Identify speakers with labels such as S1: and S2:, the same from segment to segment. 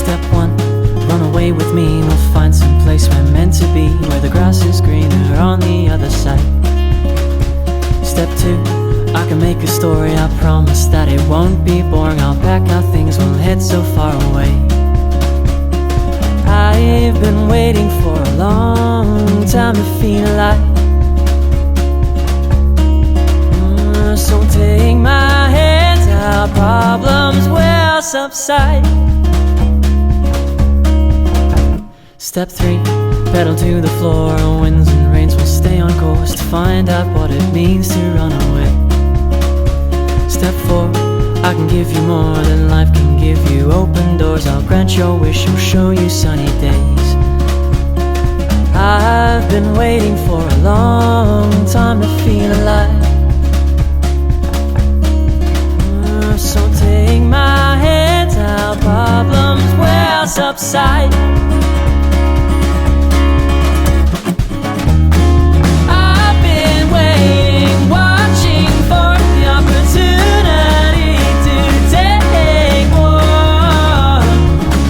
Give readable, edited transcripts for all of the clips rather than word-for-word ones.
S1: Step one, run away with me. We'll find some place we're meant to be, where the grass is greener on the other side. Step two, I can make a story. I promise that it won't be boring. I'll pack our things, we'll head so far away. I've been waiting for a long time to feel alive. So take my hand, our problems will subside. Step three, pedal to the floor. Winds and rains will stay on course to find out what it means to run away. Step four, I can give you more than life can give you. Open doors, I'll grant your wish, I'll show you sunny days. I've been waiting for a long time to feel alive. So take my hand, our problems will subside. I've been waiting, watching for the opportunity to take more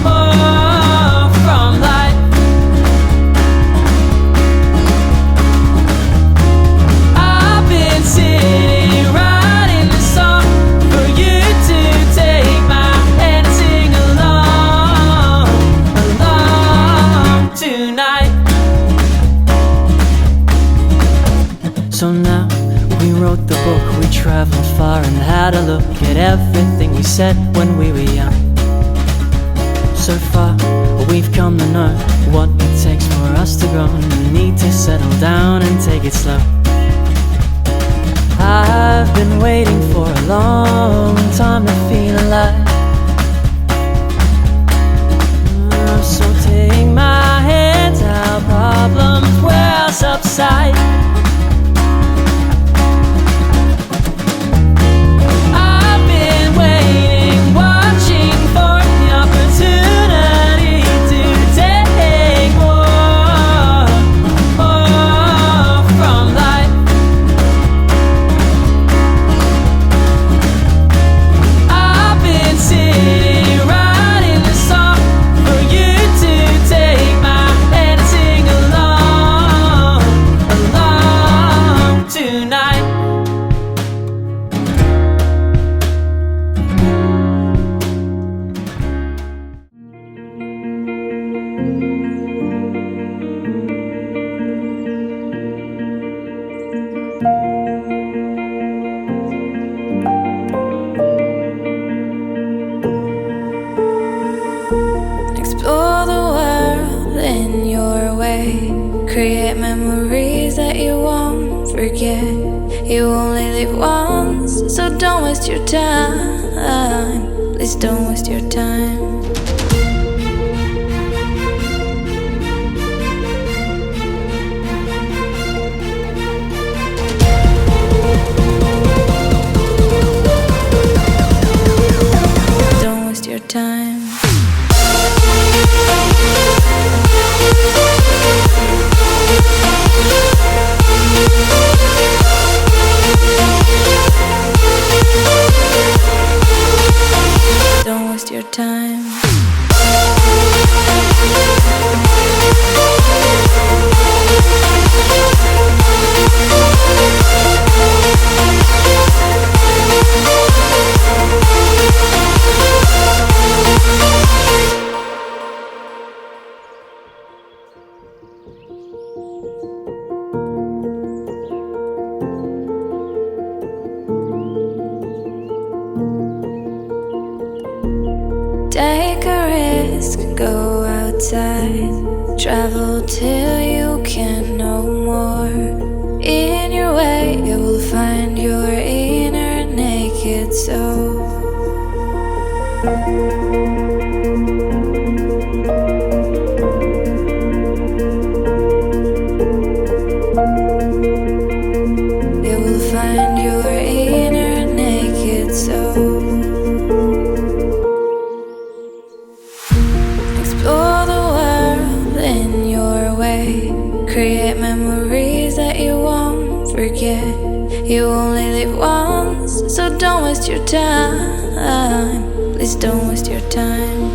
S1: from life. I've been sitting writing this song for you to take my hand and sing along tonight. So now we wrote the book, we traveled far and had a look at everything we said when we were young. So far we've come to know what it takes for us to grow, and we need to settle down and take it slow. I've been waiting for a long time to feel alive. So take my hand, our problems will subside. I've been waiting, watching for the opportunity to take more from life. I've been sitting writing this song for you to take my hand and sing along tonight.
S2: Explore the world in your way. Create memories that you won't forget. You only live once, so don't waste your time. Please don't waste your time. Don't waste your time. Don't waste your time. Take a risk, go outside. Travel till you can no more. In your way, you will find your inner naked soul. You will find your inner naked soul. Explore the world in your way. Create memories that you won't forget. You only live once, so don't waste your time. Please don't waste your time.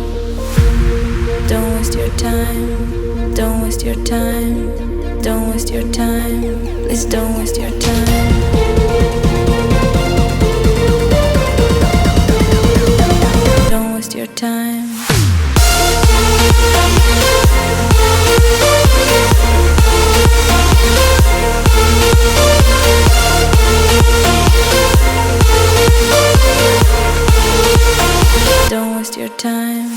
S2: Don't waste your time. Don't waste your time. Don't waste your time. Please don't waste your time. Don't waste your time. Don't waste your time.